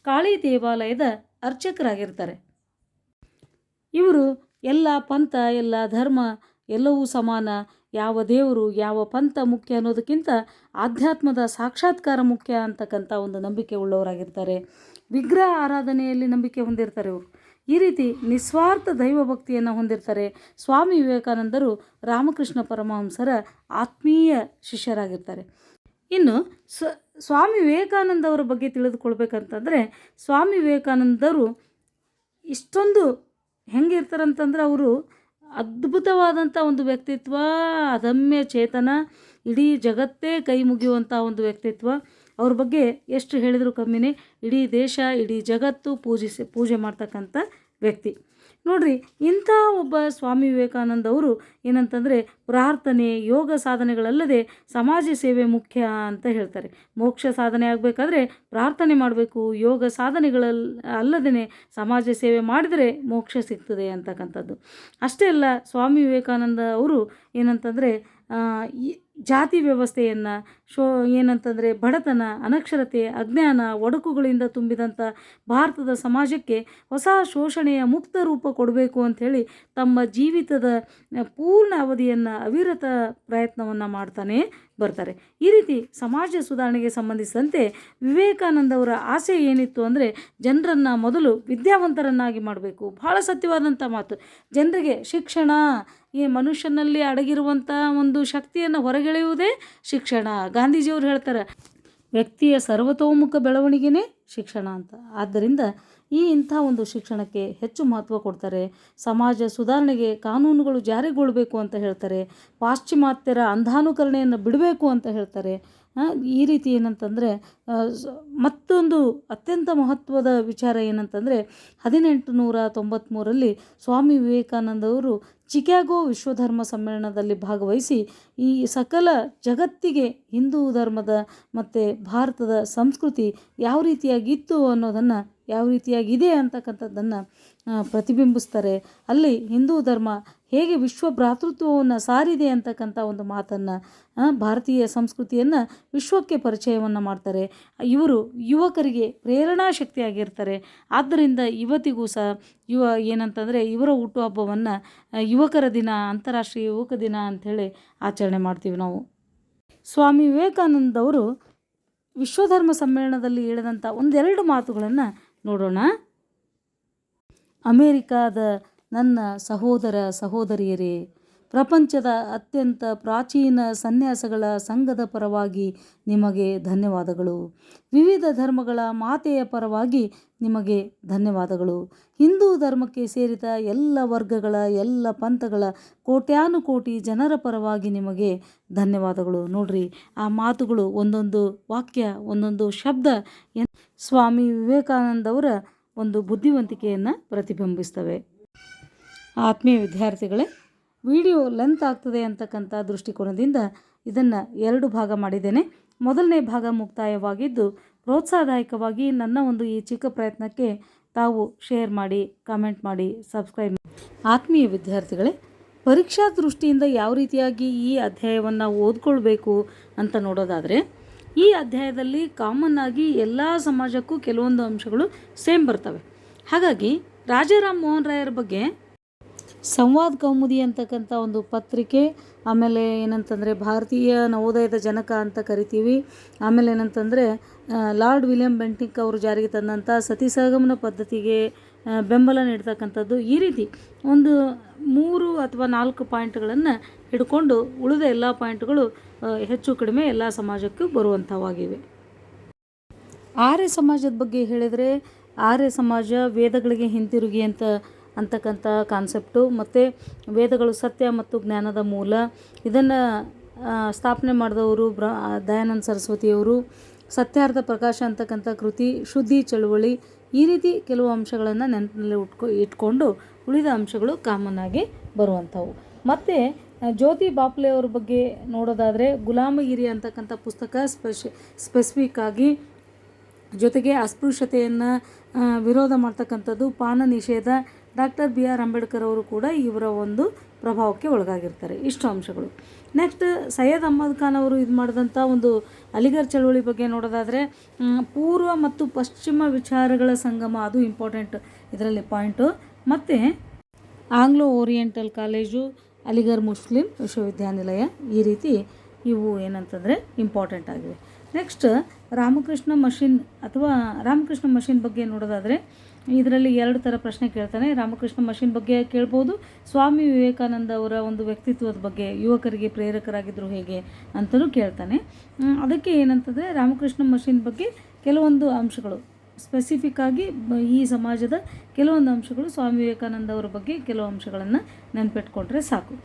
ಕಾಳಿ ದೇವಾಲಯದ ಅರ್ಚಕರಾಗಿರ್ತಾರೆ. ಇವರು ಎಲ್ಲ ಪಂಥ, ಎಲ್ಲ ಧರ್ಮ ಎಲ್ಲವೂ ಸಮಾನ, ಯಾವ ದೇವರು ಯಾವ ಪಂಥ ಮುಖ್ಯ ಅನ್ನೋದಕ್ಕಿಂತ ಆಧ್ಯಾತ್ಮದ ಸಾಕ್ಷಾತ್ಕಾರ ಮುಖ್ಯ ಅಂತಕ್ಕಂಥ ಒಂದು ನಂಬಿಕೆ ಉಳ್ಳವರಾಗಿರ್ತಾರೆ. ವಿಗ್ರಹ ಆರಾಧನೆಯಲ್ಲಿ ನಂಬಿಕೆ ಹೊಂದಿರ್ತಾರೆ ಇವರು. ಈ ರೀತಿ ನಿಸ್ವಾರ್ಥ ದೈವಭಕ್ತಿಯನ್ನು ಹೊಂದಿರ್ತಾರೆ. ಸ್ವಾಮಿ ವಿವೇಕಾನಂದರು ರಾಮಕೃಷ್ಣ ಪರಮಹಂಸರ ಆತ್ಮೀಯ ಶಿಷ್ಯರಾಗಿರ್ತಾರೆ. ಇನ್ನು ಸ್ವಾಮಿ ವಿವೇಕಾನಂದವರ ಬಗ್ಗೆ ತಿಳಿದುಕೊಳ್ಬೇಕಂತಂದರೆ ಸ್ವಾಮಿ ವಿವೇಕಾನಂದರು ಇಷ್ಟೊಂದು ಹೆಂಗಿರ್ತಾರಂತಂದ್ರೆ ಅವರು ಅದ್ಭುತವಾದಂಥ ಒಂದು ವ್ಯಕ್ತಿತ್ವ, ಅದಮ್ಯ ಚೇತನ, ಇಡೀ ಜಗತ್ತೇ ಕೈ ಮುಗಿಯುವಂಥ ಒಂದು ವ್ಯಕ್ತಿತ್ವ. ಅವ್ರ ಬಗ್ಗೆ ಎಷ್ಟು ಹೇಳಿದರೂ ಕಮ್ಮಿನೇ. ಇಡೀ ದೇಶ, ಇಡೀ ಜಗತ್ತು ಪೂಜೆ ಮಾಡ್ತಕ್ಕಂಥ ವ್ಯಕ್ತಿ. ನೋಡ್ರಿ, ಇಂಥ ಒಬ್ಬ ಸ್ವಾಮಿ ವಿವೇಕಾನಂದ ಅವರು ಏನಂತಂದರೆ ಪ್ರಾರ್ಥನೆ, ಯೋಗ ಸಾಧನೆಗಳಲ್ಲದೆ ಸಮಾಜ ಸೇವೆ ಮುಖ್ಯ ಅಂತ ಹೇಳ್ತಾರೆ. ಮೋಕ್ಷ ಸಾಧನೆ ಆಗಬೇಕಾದ್ರೆ ಪ್ರಾರ್ಥನೆ ಮಾಡಬೇಕು, ಯೋಗ ಅಲ್ಲದೇ ಸಮಾಜ ಸೇವೆ ಮಾಡಿದರೆ ಮೋಕ್ಷ ಸಿಗ್ತದೆ ಅಂತಕ್ಕಂಥದ್ದು. ಅಷ್ಟೇ ಅಲ್ಲ, ಸ್ವಾಮಿ ವಿವೇಕಾನಂದ ಅವರು ಏನಂತಂದರೆ ಜಾತಿ ವ್ಯವಸ್ಥೆಯನ್ನು ಏನಂತಂದರೆ ಬಡತನ, ಅನಕ್ಷರತೆ, ಅಜ್ಞಾನ, ಒಡಕುಗಳಿಂದ ತುಂಬಿದಂಥ ಭಾರತದ ಸಮಾಜಕ್ಕೆ ಹೊಸ ಶೋಷಣೆಯ ಮುಕ್ತ ರೂಪ ಕೊಡಬೇಕು ಅಂಥೇಳಿ ತಮ್ಮ ಜೀವಿತದ ಪೂರ್ಣ ಅವಧಿಯನ್ನು ಅವಿರತ ಪ್ರಯತ್ನವನ್ನು ಮಾಡ್ತಾನೆ ಬರ್ತಾರೆ. ಈ ರೀತಿ ಸಮಾಜ ಸುಧಾರಣೆಗೆ ಸಂಬಂಧಿಸಿದಂತೆ ವಿವೇಕಾನಂದವರ ಆಸೆ ಏನಿತ್ತು ಅಂದರೆ ಜನರನ್ನು ಮೊದಲು ವಿದ್ಯಾವಂತರನ್ನಾಗಿ ಮಾಡಬೇಕು. ಬಹಳ ಸತ್ಯವಾದಂಥ ಮಾತು. ಜನರಿಗೆ ಶಿಕ್ಷಣ, ಈ ಮನುಷ್ಯನಲ್ಲಿ ಅಡಗಿರುವಂಥ ಒಂದು ಶಕ್ತಿಯನ್ನು ಹೊರಗೆಳೆಯುವುದೇ ಶಿಕ್ಷಣ. ಗಾಂಧೀಜಿಯವರು ಹೇಳ್ತಾರೆ, ವ್ಯಕ್ತಿಯ ಸರ್ವತೋಮುಖ ಬೆಳವಣಿಗೆನೇ ಶಿಕ್ಷಣ ಅಂತ. ಆದ್ದರಿಂದ ಇಂಥ ಒಂದು ಶಿಕ್ಷಣಕ್ಕೆ ಹೆಚ್ಚು ಮಹತ್ವ ಕೊಡ್ತಾರೆ. ಸಮಾಜ ಸುಧಾರಣೆಗೆ ಕಾನೂನುಗಳು ಜಾರಿಗೊಳ್ಳಬೇಕು ಅಂತ ಹೇಳ್ತಾರೆ. ಪಾಶ್ಚಿಮಾತ್ಯರ ಅಂಧಾನುಕರಣೆಯನ್ನು ಬಿಡಬೇಕು ಅಂತ ಹೇಳ್ತಾರೆ. ಈ ರೀತಿ ಏನಂತಂದರೆ ಮತ್ತೊಂದು ಅತ್ಯಂತ ಮಹತ್ವದ ವಿಚಾರ ಏನಂತಂದರೆ 1893ರಲ್ಲಿ ಸ್ವಾಮಿ ವಿವೇಕಾನಂದವರು ಚಿಕಾಗೋ ವಿಶ್ವಧರ್ಮ ಸಮ್ಮೇಳನದಲ್ಲಿ ಭಾಗವಹಿಸಿ ಈ ಸಕಲ ಜಗತ್ತಿಗೆ ಹಿಂದೂ ಧರ್ಮದ ಮತ್ತು ಭಾರತದ ಸಂಸ್ಕೃತಿ ಯಾವ ರೀತಿಯಾಗಿತ್ತು ಅನ್ನೋದನ್ನು, ಯಾವ ರೀತಿಯಾಗಿದೆ ಅಂತಕ್ಕಂಥದ್ದನ್ನು ಪ್ರತಿಬಿಂಬಿಸ್ತಾರೆ. ಅಲ್ಲಿ ಹಿಂದೂ ಧರ್ಮ ಹೇಗೆ ವಿಶ್ವ ಭ್ರಾತೃತ್ವವನ್ನು ಸಾರಿದೆ ಅಂತಕ್ಕಂಥ ಒಂದು ಮಾತನ್ನು, ಭಾರತೀಯ ಸಂಸ್ಕೃತಿಯನ್ನು ವಿಶ್ವಕ್ಕೆ ಪರಿಚಯವನ್ನು ಮಾಡ್ತಾರೆ. ಇವರು ಯುವಕರಿಗೆ ಪ್ರೇರಣಾ ಶಕ್ತಿಯಾಗಿರ್ತಾರೆ. ಆದ್ದರಿಂದ ಇವತ್ತಿಗೂ ಸಹ ಏನಂತಂದರೆ ಇವರ ಹುಟ್ಟುಹಬ್ಬವನ್ನು ಯುವಕರ ದಿನ, ಅಂತಾರಾಷ್ಟ್ರೀಯ ಯುವಕ ದಿನ ಅಂಥೇಳಿ ಆಚರಣೆ ಮಾಡ್ತೀವಿ ನಾವು. ಸ್ವಾಮಿ ವಿವೇಕಾನಂದವರು ವಿಶ್ವಧರ್ಮ ಸಮ್ಮೇಳನದಲ್ಲಿ ಹೇಳಿದಂಥ ಒಂದೆರಡು ಮಾತುಗಳನ್ನು ನೋಡೋಣ. ಅಮೇರಿಕಾದ ನನ್ನ ಸಹೋದರ ಸಹೋದರಿಯರೇ, ಪ್ರಪಂಚದ ಅತ್ಯಂತ ಪ್ರಾಚೀನ ಸನ್ಯಾಸಗಳ ಸಂಘದ ಪರವಾಗಿ ನಿಮಗೆ ಧನ್ಯವಾದಗಳು. ವಿವಿಧ ಧರ್ಮಗಳ ಮಾತೆಯ ಪರವಾಗಿ ನಿಮಗೆ ಧನ್ಯವಾದಗಳು. ಹಿಂದೂ ಧರ್ಮಕ್ಕೆ ಸೇರಿದ ಎಲ್ಲ ವರ್ಗಗಳ, ಎಲ್ಲ ಪಂಥಗಳ ಕೋಟ್ಯಾನುಕೋಟಿ ಜನರ ಪರವಾಗಿ ನಿಮಗೆ ಧನ್ಯವಾದಗಳು. ನೋಡ್ರಿ, ಆ ಮಾತುಗಳು, ಒಂದೊಂದು ವಾಕ್ಯ, ಒಂದೊಂದು ಶಬ್ದ ಸ್ವಾಮಿ ವಿವೇಕಾನಂದವರ ಒಂದು ಬುದ್ಧಿವಂತಿಕೆಯನ್ನು ಪ್ರತಿಬಿಂಬಿಸ್ತವೆ. ಆತ್ಮೀಯ ವಿದ್ಯಾರ್ಥಿಗಳೇ, ವಿಡಿಯೋ ಲೆಂತ್ ಆಗ್ತದೆ ಅಂತಕ್ಕಂಥ ದೃಷ್ಟಿಕೋನದಿಂದ ಇದನ್ನು 2 ಭಾಗ ಮಾಡಿದ್ದೇನೆ. ಮೊದಲನೇ ಭಾಗ ಮುಕ್ತಾಯವಾಗಿದ್ದು, ಪ್ರೋತ್ಸಾಹದಾಯಕವಾಗಿ ನನ್ನ ಒಂದು ಈ ಚಿಕ್ಕ ಪ್ರಯತ್ನಕ್ಕೆ ತಾವು ಶೇರ್ ಮಾಡಿ, ಕಾಮೆಂಟ್ ಮಾಡಿ, ಸಬ್ಸ್ಕ್ರೈಬ್ ಮಾಡಿ. ಆತ್ಮೀಯ ವಿದ್ಯಾರ್ಥಿಗಳೇ, ಪರೀಕ್ಷಾ ದೃಷ್ಟಿಯಿಂದ ಯಾವ ರೀತಿಯಾಗಿ ಈ ಅಧ್ಯಾಯವನ್ನು ಓದ್ಕೊಳ್ಬೇಕು ಅಂತ ನೋಡೋದಾದರೆ, ಈ ಅಧ್ಯಾಯದಲ್ಲಿ ಕಾಮನ್ ಆಗಿ ಎಲ್ಲ ಸಮಾಜಕ್ಕೂ ಕೆಲವೊಂದು ಅಂಶಗಳು ಸೇಮ್ ಬರ್ತವೆ. ಹಾಗಾಗಿ ರಾಜಾರಾಮ್ ಮೋಹನ್ ರಾಯರ ಬಗ್ಗೆ ಸಂವಾದ್ ಕೌಮುದಿ ಅಂತಕ್ಕಂಥ ಒಂದು ಪತ್ರಿಕೆ, ಆಮೇಲೆ ಏನಂತಂದರೆ ಭಾರತೀಯ ನವೋದಯದ ಜನಕ ಅಂತ ಕರಿತೀವಿ. ಆಮೇಲೆ ಏನಂತಂದರೆ ಲಾರ್ಡ್ ವಿಲಿಯಂ ಬೆಂಟಿಕ್ ಅವರು ಜಾರಿಗೆ ತಂದಂಥ ಸತಿ ಸಹಗಮನ ಪದ್ಧತಿಗೆ ಬೆಂಬಲ ನೀಡ್ತಕ್ಕಂಥದ್ದು. ಈ ರೀತಿ ಒಂದು 3 ಅಥವಾ 4 ಪಾಯಿಂಟ್ಗಳನ್ನು ಹಿಡ್ಕೊಂಡು ಉಳಿದ ಎಲ್ಲ ಪಾಯಿಂಟ್ಗಳು ಹೆಚ್ಚು ಕಡಿಮೆ ಎಲ್ಲ ಸಮಾಜಕ್ಕೂ ಬರುವಂಥವಾಗಿವೆ. ಆರ್ಯ ಸಮಾಜದ ಬಗ್ಗೆ ಹೇಳಿದರೆ, ಆರ್ಯ ಸಮಾಜ ವೇದಗಳಿಗೆ ಹಿಂತಿರುಗಿ ಅಂತಕ್ಕಂಥ ಕಾನ್ಸೆಪ್ಟು, ಮತ್ತು ವೇದಗಳು ಸತ್ಯ ಮತ್ತು ಜ್ಞಾನದ ಮೂಲ, ಇದನ್ನು ಸ್ಥಾಪನೆ ಮಾಡಿದವರು ದಯಾನಂದ ಸರಸ್ವತಿಯವರು. ಸತ್ಯಾರ್ಥ ಪ್ರಕಾಶ ಅಂತಕ್ಕಂಥ ಕೃತಿ, ಶುದ್ಧಿ ಚಳುವಳಿ, ಈ ರೀತಿ ಕೆಲವು ಅಂಶಗಳನ್ನು ನೆನಪಿನಲ್ಲಿ ಇಟ್ಕೊಂಡು ಉಳಿದ ಅಂಶಗಳು ಕಾಮನ್ ಆಗಿ ಬರುವಂಥವು. ಮತ್ತು ಜ್ಯೋತಿ ಬಾಪ್ಲೆ ಅವ್ರ ಬಗ್ಗೆ ನೋಡೋದಾದರೆ, ಗುಲಾಮಗಿರಿ ಅಂತಕ್ಕಂಥ ಪುಸ್ತಕ ಸ್ಪೆಸಿಫಿಕ್ ಆಗಿ, ಜೊತೆಗೆ ಅಸ್ಪೃಶ್ಯತೆಯನ್ನು ವಿರೋಧ ಮಾಡ್ತಕ್ಕಂಥದ್ದು, ಪಾನ ನಿಷೇಧ, ಡಾಕ್ಟರ್ BR ಅಂಬೇಡ್ಕರ್ ಅವರು ಕೂಡ ಇವರ ಒಂದು ಪ್ರಭಾವಕ್ಕೆ ಒಳಗಾಗಿರ್ತಾರೆ. ಇಷ್ಟು ಅಂಶಗಳು. ನೆಕ್ಸ್ಟ್ ಸೈಯದ್ ಅಹ್ಮದ್ ಖಾನ್ ಅವರು ಇದು ಮಾಡಿದಂಥ ಒಂದು ಅಲಿಗರ್ ಚಳವಳಿ ಬಗ್ಗೆ ನೋಡೋದಾದರೆ, ಪೂರ್ವ ಮತ್ತು ಪಶ್ಚಿಮ ವಿಚಾರಗಳ ಸಂಗಮ, ಅದು ಇಂಪಾರ್ಟೆಂಟ್ ಇದರಲ್ಲಿ ಪಾಯಿಂಟು. ಮತ್ತು Anglo oriental college, Aligarh Muslim ವಿಶ್ವವಿದ್ಯಾನಿಲಯ, ಈ ರೀತಿ ಇವು ಏನಂತಂದರೆ ಇಂಪಾರ್ಟೆಂಟ್ ಆಗಿವೆ. ನೆಕ್ಸ್ಟ್ ರಾಮಕೃಷ್ಣ ಮಷಿನ್ ಬಗ್ಗೆ ನೋಡೋದಾದರೆ, ಇದರಲ್ಲಿ 2 ಥರ ಪ್ರಶ್ನೆ ಕೇಳ್ತಾನೆ. ರಾಮಕೃಷ್ಣ ಮಷಿನ್ ಬಗ್ಗೆ ಕೇಳ್ಬೋದು, ಸ್ವಾಮಿ ವಿವೇಕಾನಂದ ಅವರ ಒಂದು ವ್ಯಕ್ತಿತ್ವದ ಬಗ್ಗೆ, ಯುವಕರಿಗೆ ಪ್ರೇರಕರಾಗಿದ್ದರು ಹೇಗೆ ಅಂತಲೂ ಕೇಳ್ತಾನೆ. ಅದಕ್ಕೆ ಏನಂತಂದರೆ, ರಾಮಕೃಷ್ಣ ಮಷಿನ್ ಬಗ್ಗೆ ಕೆಲವೊಂದು ಅಂಶಗಳು ಸ್ಪೆಸಿಫಿಕ್ ಆಗಿ, ಈ ಸಮಾಜದ ಕೆಲವೊಂದು ಅಂಶಗಳು, ಸ್ವಾಮಿ ವಿವೇಕಾನಂದ ಅವರ ಬಗ್ಗೆ ಕೆಲವು ಅಂಶಗಳನ್ನು ನೆನಪಿಟ್ಕೊಂಡ್ರೆ ಸಾಕು.